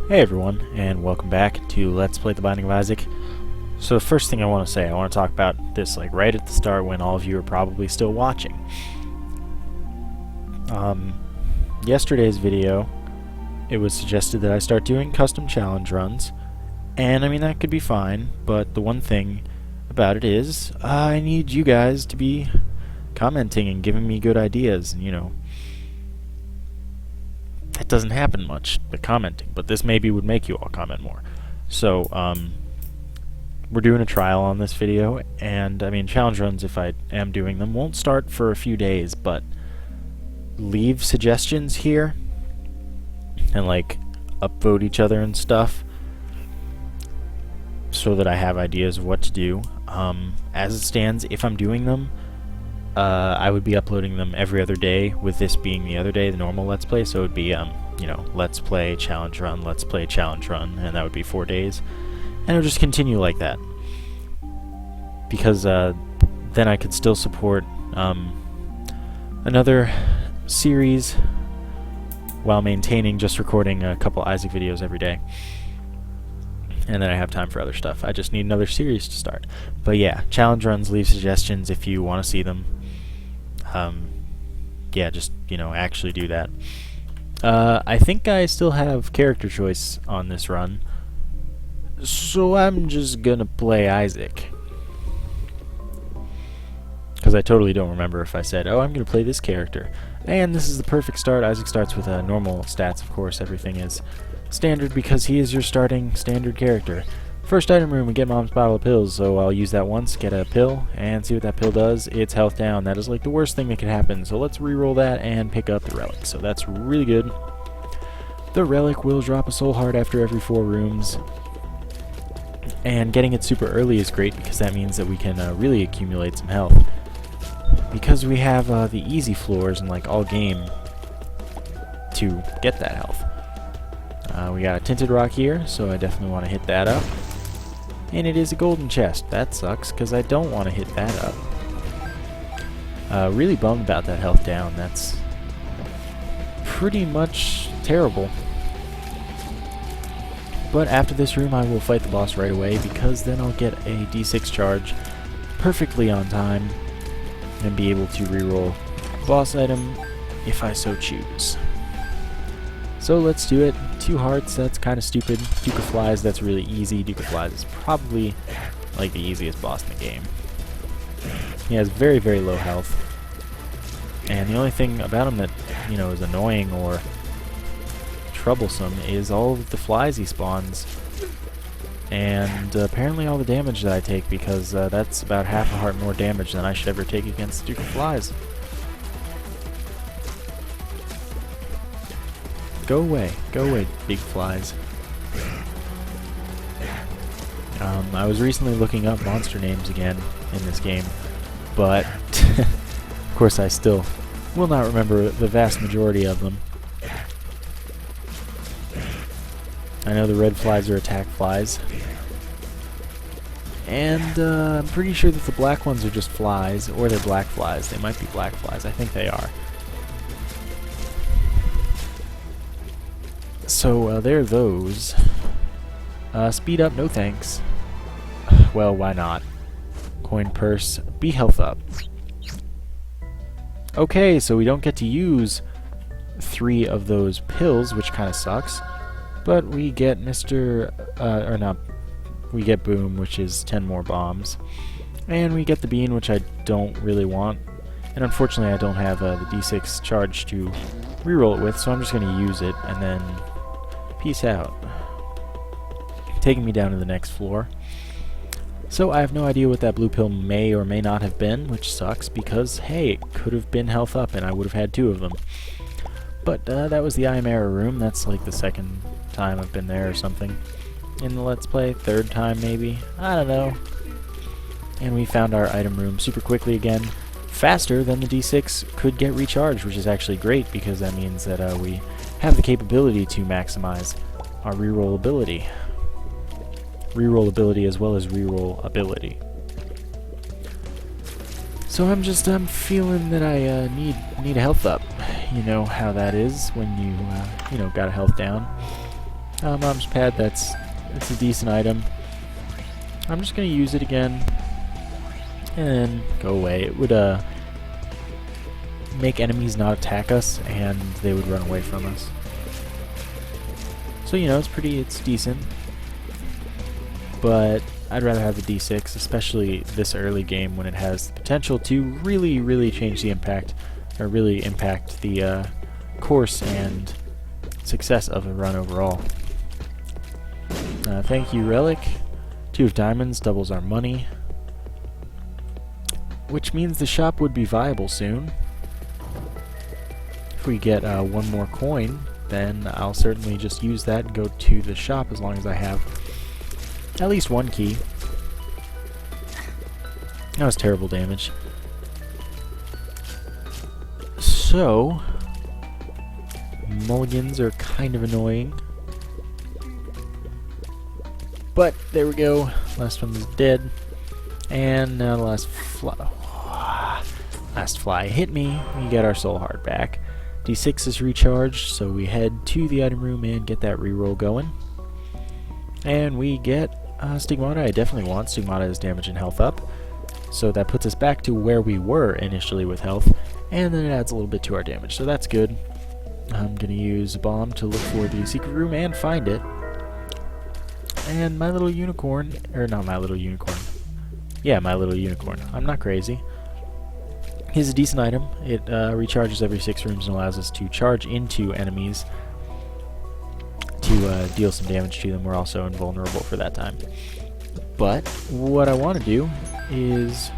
Hey everyone, and welcome back to Let's Play The Binding of Isaac. So the first thing I want to say, I want to talk about this like right at the start when all of you are probably still watching. Yesterday's video, it was suggested that I start doing custom challenge runs, and I mean that could be fine, but the one thing about it is, I need you guys to be commenting and giving me good ideas, and, you know, that doesn't happen much, the commenting, but this maybe would make you all comment more. So, we're doing a trial on this video, and I mean, challenge runs, if I am doing them, won't start for a few days, but leave suggestions here, and like, upvote each other and stuff, so that I have ideas of what to do. As it stands, if I'm doing them, I would be uploading them every other day, with this being the other day, the normal Let's Play, so it would be, you know, Let's Play, Challenge Run, Let's Play, Challenge Run, and that would be 4 days. And it would just continue like that. Because, then I could still support, another series, while maintaining just recording a couple Isaac videos every day. And then I have time for other stuff. I just need another series to start. But yeah, challenge runs, leave suggestions if you want to see them. Yeah, just, you know, actually do that. I think I still have character choice on this run, so I'm just gonna play Isaac. Because I totally don't remember if I said, oh, I'm gonna play this character. And this is the perfect start. Isaac starts with normal stats, of course. Everything is standard because he is your starting standard character. First item room, we get Mom's bottle of pills, so I'll use that once, get a pill, and see what that pill does. It's health down. That is like the worst thing that could happen, so let's reroll that and pick up the relic. So that's really good. The relic will drop a soul heart after every 4 rooms, and getting it super early is great because that means that we can really accumulate some health. Because we have the easy floors and like all game to get that health. We got a tinted rock here, so I definitely want to hit that up. And it is a golden chest. That sucks, because I don't want to hit that up. Really bummed about that health down. That's pretty much terrible. But after this room, I will fight the boss right away, because then I'll get a D6 charge perfectly on time, and be able to reroll boss item if I so choose. So let's do it. 2 hearts, that's kind of stupid. Duke of Flies, that's really easy. Duke of Flies is probably like the easiest boss in the game. He has very, very low health. And the only thing about him that, you know, is annoying or troublesome is all of the flies he spawns. And apparently all the damage that I take, because that's about half a heart more damage than I should ever take against Duke of Flies. Go away, big flies. I was recently looking up monster names again in this game, but of course I still will not remember the vast majority of them. I know the red flies are attack flies, and I'm pretty sure that the black ones are just flies, or they're black flies. They might be black flies, I think they are. So, there are those. Speed up, no thanks. Well, why not? Coin purse, be health up. Okay, so we don't get to use 3 of those pills, which kind of sucks. But we get we get Boom, which is 10 more bombs. And we get the Bean, which I don't really want. And unfortunately, I don't have the D6 charge to reroll it with, so I'm just going to use it, and then peace out. Taking me down to the next floor. So I have no idea what that blue pill may or may not have been, which sucks because, hey, it could have been health up and I would have had 2 of them. But that was the I Am Error room. That's like the 2nd time I've been there or something in the Let's Play. 3rd time maybe. I don't know. And we found our item room super quickly again. Faster than the D6 could get recharged, which is actually great because that means that we have the capability to maximize our reroll ability. Reroll ability as well as reroll ability. So I'm feeling that I need a health up. You know how that is when you, you know, got a health down. Mom's pad, it's a decent item. I'm just gonna use it again and then go away. It would make enemies not attack us and they would run away from us. So, you know, it's decent. But I'd rather have the D6, especially this early game when it has the potential to really, really change the impact, or really impact the course and success of a run overall. Thank you, Relic. 2 of diamonds doubles our money, which means the shop would be viable soon. If we get 1 more coin, then I'll certainly just use that and go to the shop as long as I have at least 1 key. That was terrible damage. So, mulligans are kind of annoying. But, there we go. Last one's dead. And now the last fly hit me. We get our soul heart back. D6 is recharged, so we head to the item room and get that reroll going. And we get Stigmata. I definitely want Stigmata as damage and health up. So that puts us back to where we were initially with health. And then it adds a little bit to our damage, so that's good. I'm going to use a bomb to look for the secret room and find it. And my little unicorn, or not my little unicorn. Yeah, my little unicorn. I'm not crazy. He's a decent item. It recharges every 6 rooms and allows us to charge into enemies to deal some damage to them. We're also invulnerable for that time. But what I want to do is,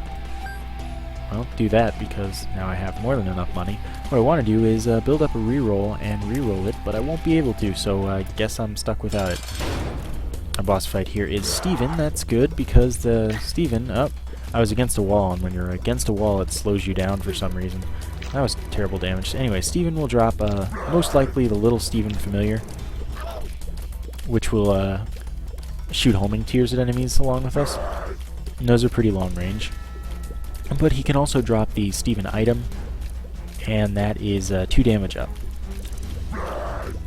well, do that because now I have more than enough money. What I want to do is build up a reroll and reroll it, but I won't be able to, so I guess I'm stuck without it. Our boss fight here is Steven. That's good because the Steven, I was against a wall, and when you're against a wall it slows you down for some reason. That was terrible damage. Anyway, Steven will drop most likely the little Steven familiar, which will shoot homing tears at enemies along with us. And those are pretty long range. But he can also drop the Steven item, and that is 2 damage up.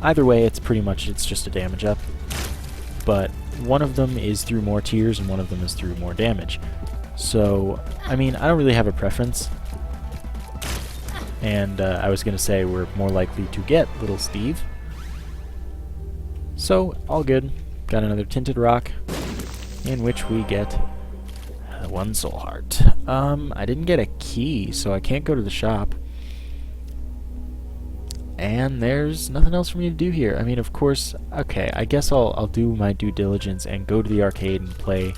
Either way, it's just a damage up. But one of them is through more tears and one of them is through more damage. So, I mean, I don't really have a preference. And I was going to say we're more likely to get little Steve. So, all good. Got another tinted rock, in which we get 1 soul heart. I didn't get a key, so I can't go to the shop. And there's nothing else for me to do here. I mean, of course, okay, I guess I'll do my due diligence and go to the arcade and play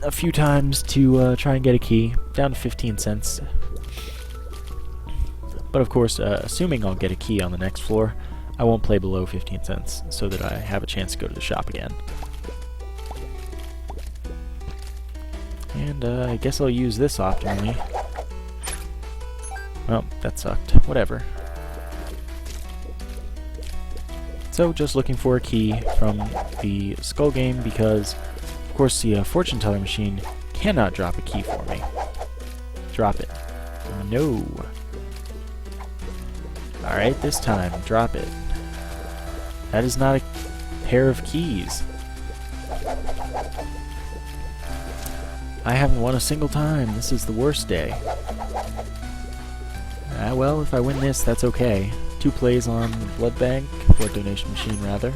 a few times to try and get a key, down to 15 cents. But of course, assuming I'll get a key on the next floor, I won't play below 15 cents so that I have a chance to go to the shop again. And I guess I'll use this optimally. Well, that sucked. Whatever. So, just looking for a key from the Skull game because, of course, the fortune teller machine cannot drop a key for me. Drop it. No. Alright, this time, drop it. That is not a pair of keys. I haven't won a single time. This is the worst day. Well, if I win this, that's okay. 2 plays on Blood Bank, Blood Donation Machine, rather.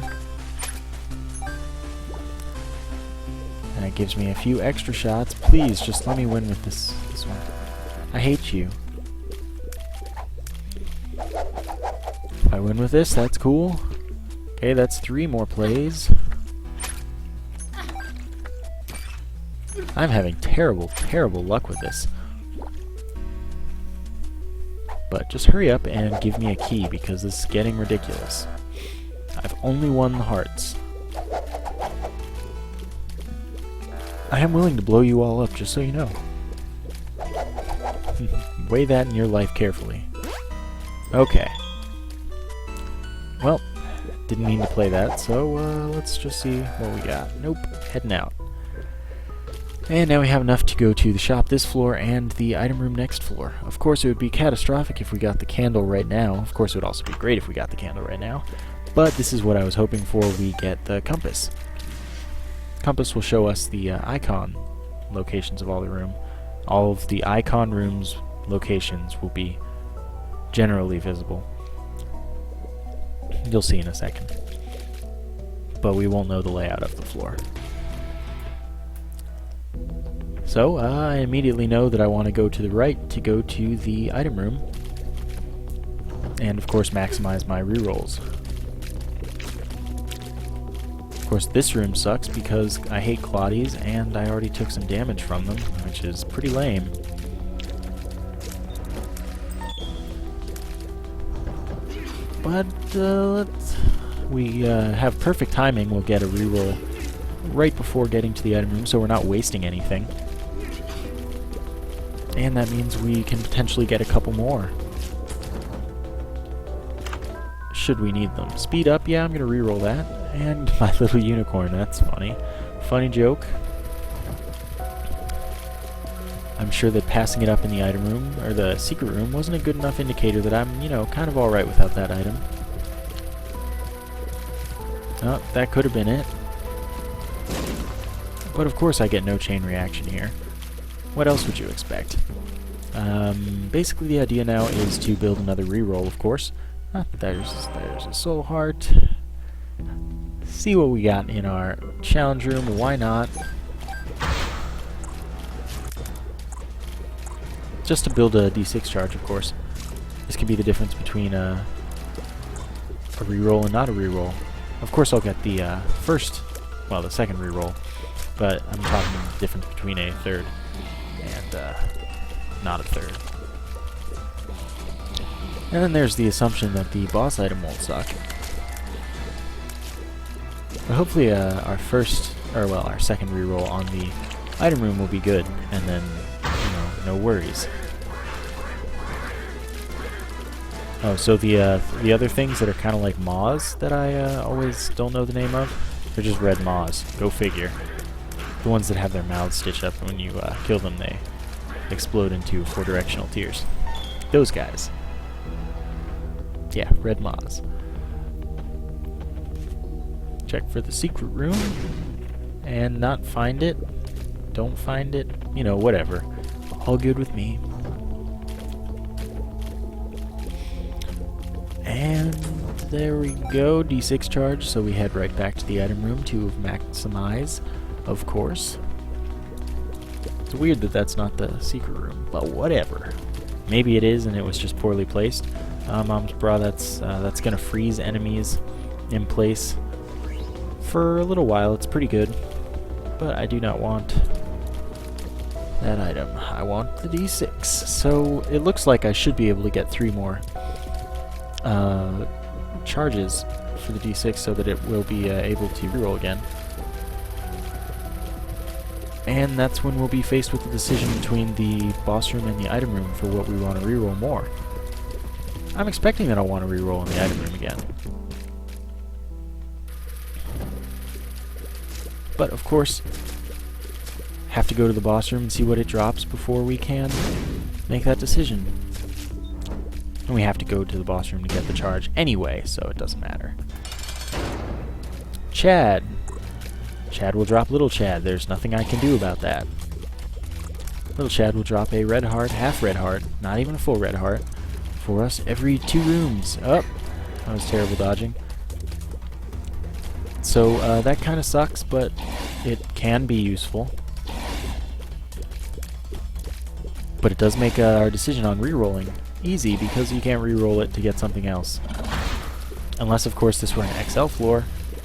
And it gives me a few extra shots. Please, just let me win with this one. I hate you. If I win with this, that's cool. Okay, that's 3 more plays. I'm having terrible, terrible luck with this. But just hurry up and give me a key because this is getting ridiculous. I've only won the hearts. I am willing to blow you all up, just so you know. Weigh that in your life carefully. Okay. Well, didn't mean to play that, so let's just see what we got. Nope, heading out. And now we have enough to go to the shop this floor and the item room next floor. Of course, it would be catastrophic if we got the candle right now. Of course, it would also be great if we got the candle right now. But this is what I was hoping for. We get the compass. Compass will show us the icon locations of all the room. All of the icon rooms locations will be generally visible. You'll see in a second. But we won't know the layout of the floor. So, I immediately know that I want to go to the right to go to the item room. And, of course, maximize my rerolls. Of course, this room sucks because I hate Claudies, and I already took some damage from them, which is pretty lame. But, we have perfect timing. We'll get a reroll right before getting to the item room, so we're not wasting anything. And that means we can potentially get a couple more. Should we need them. Speed up, yeah, I'm going to reroll that. And my little unicorn, that's funny. Funny joke. I'm sure that passing it up in the item room, or the secret room, wasn't a good enough indicator that I'm, you know, kind of alright without that item. Oh, that could have been it. But of course I get no chain reaction here. What else would you expect? Basically the idea now is to build another reroll, of course. There's a soul heart. See what we got in our challenge room, why not? Just to build a D6 charge, of course. This could be the difference between a reroll and not a reroll. Of course I'll get the the second reroll, but I'm talking the difference between a third and not a third. And then there's the assumption that the boss item won't suck. But hopefully our second reroll on the item room will be good, and then, you know, no worries. Oh, so the other things that are kind of like maws that I always don't know the name of, they're just red maws. Go figure. The ones that have their mouths stitched up, and when you kill them, they explode into 4-directional tears. Those guys. Yeah, red maws. Check for the secret room, and not find it. Don't find it. You know, whatever. All good with me. And there we go, D6 charge, so we head right back to the item room to maximize, of course. It's weird that that's not the secret room, but whatever. Maybe it is and it was just poorly placed. Mom's bra, that's gonna freeze enemies in place for a little while. It's pretty good, but I do not want that item. I want the D6. So it looks like I should be able to get 3 more charges for the D6 so that it will be able to reroll again. And that's when we'll be faced with the decision between the boss room and the item room for what we want to reroll more. I'm expecting that I'll want to reroll in the item room again. But of course, have to go to the boss room and see what it drops before we can make that decision. And we have to go to the boss room to get the charge anyway, so it doesn't matter. Chad. Chad will drop Little Chad. There's nothing I can do about that. Little Chad will drop a red heart, half red heart, not even a full red heart, for us every 2 rooms. Oh, that was terrible dodging. So that kind of sucks, but it can be useful. But it does make our decision on rerolling easy because you can't reroll it to get something else. Unless, of course, this were an XL floor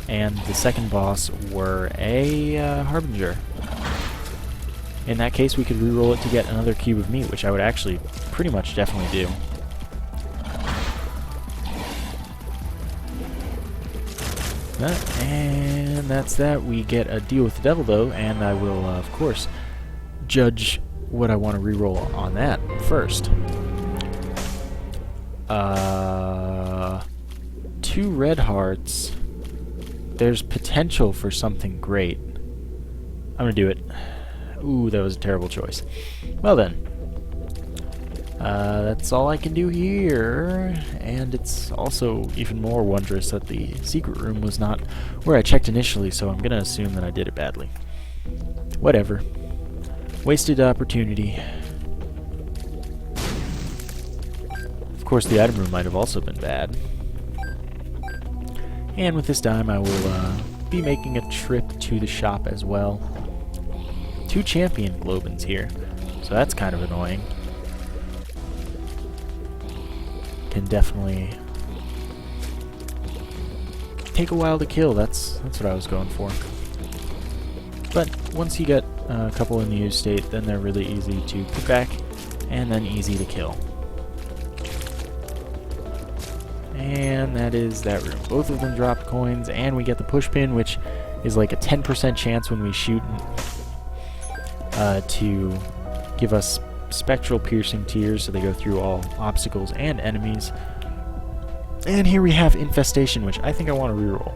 and the second boss were a Harbinger. In that case, we could reroll it to get another cube of meat, which I would actually pretty much definitely do. And that's that. We get a deal with the devil, though, and I will, of course, judge what I want to reroll on that first. 2 red hearts. There's potential for something great. I'm gonna do it. Ooh, that was a terrible choice. Well then. That's all I can do here, and it's also even more wondrous that the secret room was not where I checked initially, so I'm gonna assume that I did it badly. Whatever. Wasted opportunity. Of course, the item room might have also been bad. And with this dime, I will be making a trip to the shop as well. 2 champion Globins here, so that's kind of annoying. Can definitely take a while to kill. That's what I was going for. But once you get a couple in the use state, then they're really easy to put back, and then easy to kill. And that is that room. Both of them drop coins, and we get the push pin, which is like a 10% chance when we shoot to give us spectral piercing tears, so they go through all obstacles and enemies. And here we have Infestation, which I think I want to reroll.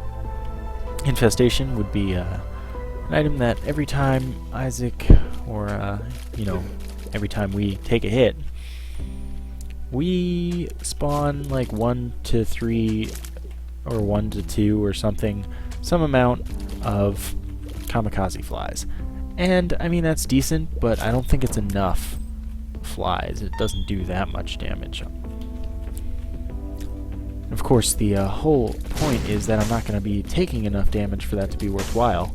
Infestation would be an item that every time Isaac, or you know, every time we take a hit, we spawn like 1 to 3 or 1 to 2 or something, some amount of kamikaze flies. And I mean, that's decent, but I don't think it's enough flies. It doesn't do that much damage. Of course, the whole point is that I'm not going to be taking enough damage for that to be worthwhile.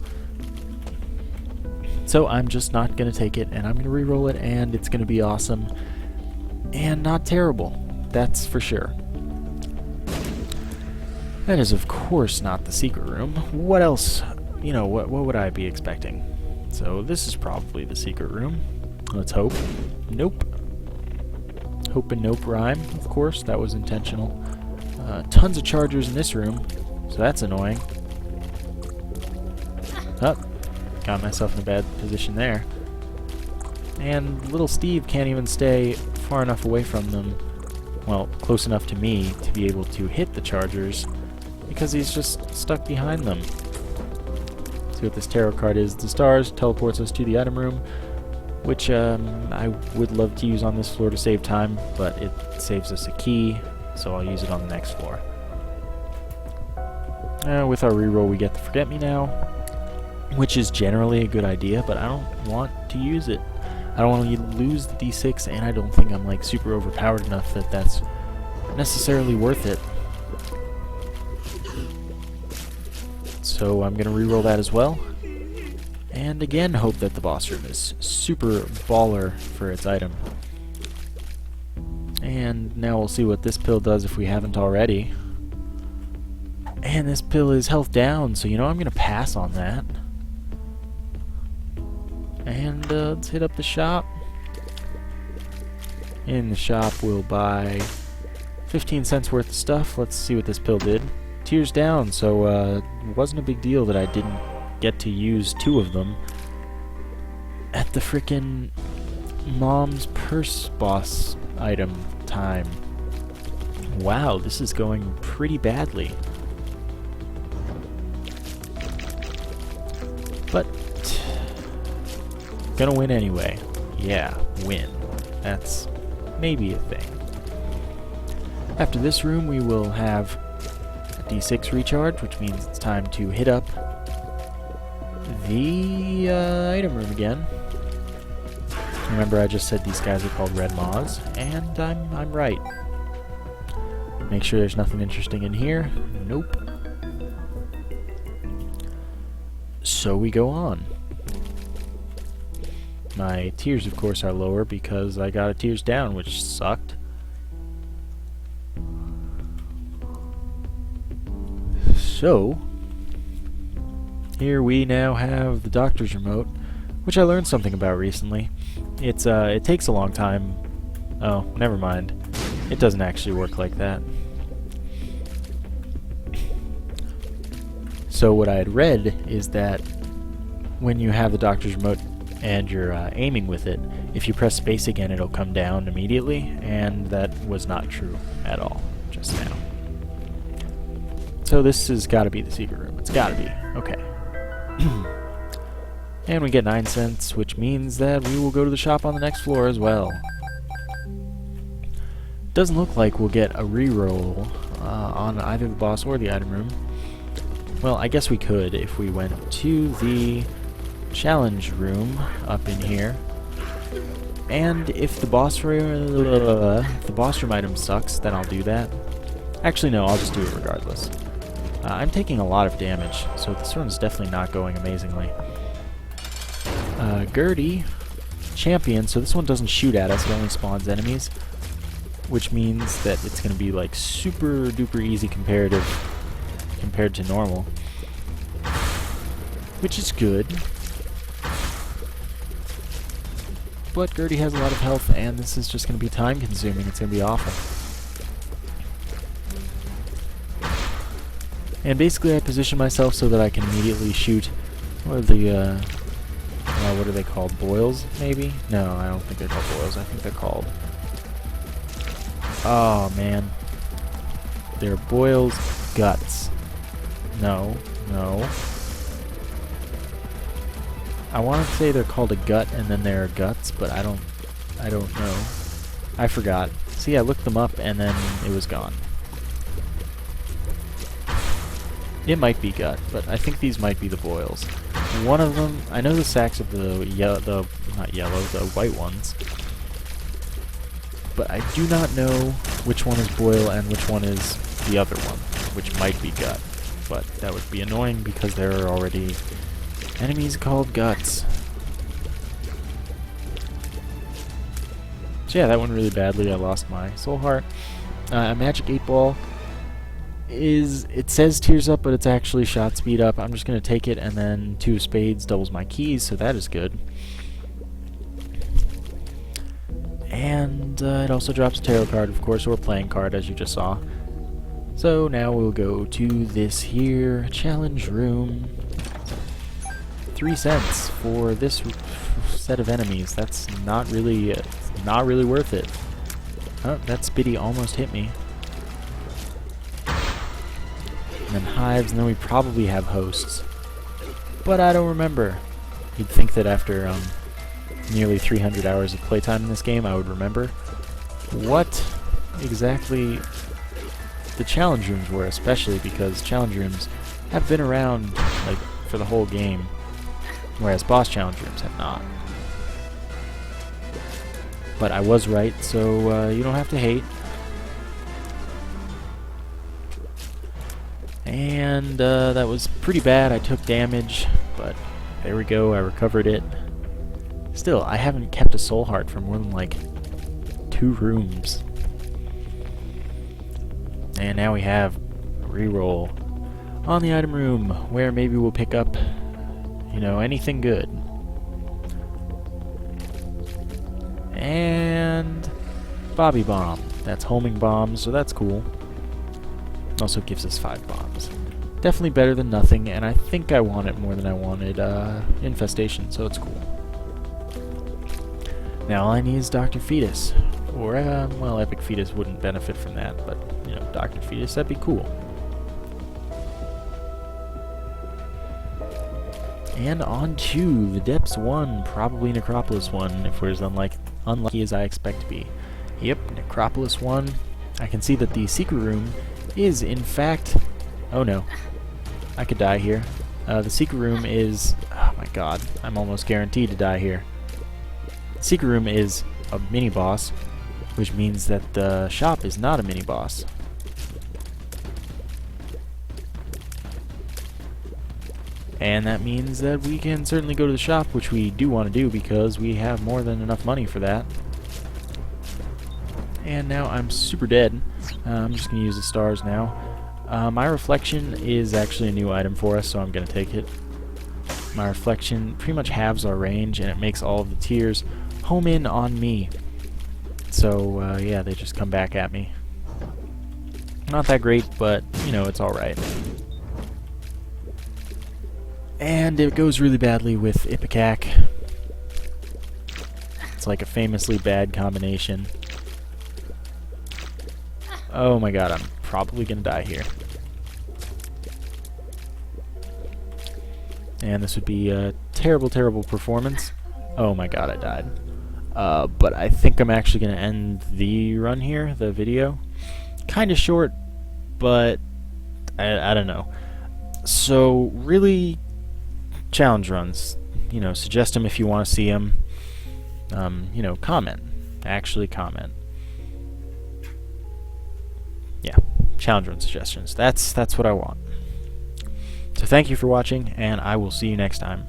So I'm just not going to take it, and I'm going to reroll it, and it's going to be awesome. And not terrible, that's for sure. That is, of course, not the secret room. What else? You know, what would I be expecting? So this is probably the secret room. Let's hope. Nope. Hope and nope rhyme, of course. That was intentional. Tons of chargers in this room, so that's annoying. Oh, got myself in a bad position there. And little Steve can't even stay far enough away from them, well, close enough to me to be able to hit the chargers, because he's just stuck behind them. See what this tarot card is. The stars teleports us to the item room, which I would love to use on this floor to save time, but it saves us a key, so I'll use it on the next floor. With our reroll, we get the Forget Me Now, which is generally a good idea, but I don't want to use it. I don't want to lose the D6, and I don't think I'm like super overpowered enough that that's necessarily worth it. So I'm going to reroll that as well. And again, hope that the boss room is super baller for its item. And now we'll see what this pill does if we haven't already. And this pill is health down, so you know I'm going to pass on that. And let's hit up the shop. In the shop we'll buy 15 cents worth of stuff. Let's see what this pill did. Tears down, so it wasn't a big deal that I didn't get to use 2 of them at the frickin' mom's purse boss item time. Wow, this is going pretty badly. But gonna win anyway. Yeah, win. That's maybe a thing. After this room, we will have a D6 recharge, which means it's time to hit up the item room again. Remember, I just said these guys are called red maws, and I'm right. Make sure there's nothing interesting in here. Nope. So we go on. My tears, of course, are lower because I got a tears down, which sucked. So, here we now have the doctor's remote, which I learned something about recently. It takes a long time. Oh, never mind. It doesn't actually work like that. So what I had read is that when you have the doctor's remote and you're aiming with it, if you press space again, it'll come down immediately, and that was not true at all just now. So this has got to be the secret room. It's got to be. Okay. And we get 9 cents, which means that we will go to the shop on the next floor as well. doesn't look like we'll get a reroll on either the boss or the item room. Well, I guess we could if we went to the challenge room up in here. And if the boss room item sucks, then I'll do that. Actually, no, I'll just do it regardless. I'm taking a lot of damage, so this one's definitely not going amazingly. Gertie, champion, so this one doesn't shoot at us, it only spawns enemies, which means that it's going to be like super duper easy compared to normal, which is good. But Gertie has a lot of health, and this is just going to be time consuming. It's going to be awful. And basically I position myself so that I can immediately shoot, what are they called? Boils, maybe? No, I don't think they're called boils. I think they're called... Oh, man. They're boils' guts. No. I want to say they're called a gut and then they're guts, but I don't know. I forgot. See, I looked them up and then it was gone. It might be gut, but I think these might be the boils. One of them, I know the sacks of the white ones, but I do not know which one is boil and which one is the other one, which might be gut. But that would be annoying because there are already enemies called guts. So yeah, that went really badly. I lost my soul heart. A magic 8-ball it says tears up, but it's actually shot speed up. I'm just going to take it, and then 2 of spades doubles my keys, so that is good. And it also drops a tarot card, of course, or a playing card, as you just saw. So now we'll go to this here challenge room. 3 cents for this set of enemies. That's not really worth it. Oh, that Spitty almost hit me. And then hives, and then we probably have hosts. But I don't remember. You'd think that after nearly 300 hours of playtime in this game, I would remember what exactly the challenge rooms were, especially because challenge rooms have been around like for the whole game, whereas boss challenge rooms have not. But I was right, so you don't have to hate. And that was pretty bad. I took damage, but there we go. I recovered it. Still, I haven't kept a soul heart for more than like 2 rooms. And now we have a reroll on the item room, where maybe we'll pick up, you know, anything good. And Bobby Bomb. That's homing bombs, so that's cool. Also gives us 5 bombs. Definitely better than nothing, and I think I want it more than I wanted Infestation, so it's cool. Now all I need is Dr. Fetus. Or, well, Epic Fetus wouldn't benefit from that, but, you know, Dr. Fetus, that'd be cool. And on to the Depths 1, probably Necropolis 1, if we're as unlucky as I expect to be. Yep, Necropolis 1. I can see that the secret room is, in fact... Oh no. I could die here. The secret room is... Oh my god, I'm almost guaranteed to die here. The secret room is a mini-boss, which means that the shop is not a mini-boss. And that means that we can certainly go to the shop, which we do want to do because we have more than enough money for that. And now I'm super dead. I'm just going to use the stars now. My reflection is actually a new item for us, so I'm going to take it. My reflection pretty much halves our range, and it makes all of the tears home in on me. So, yeah, they just come back at me. Not that great, but, you know, it's alright. And it goes really badly with Ipecac. It's like a famously bad combination. Oh my god, I'm probably gonna die here. And this would be a terrible, terrible performance. Oh my god, I died. But I think I'm actually going to end the run here, the video. Kind of short, but I don't know. So really, challenge runs. You know, suggest them if you want to see them. You know, comment. Actually comment. Yeah, challenge run suggestions. That's what I want. So thank you for watching, and I will see you next time.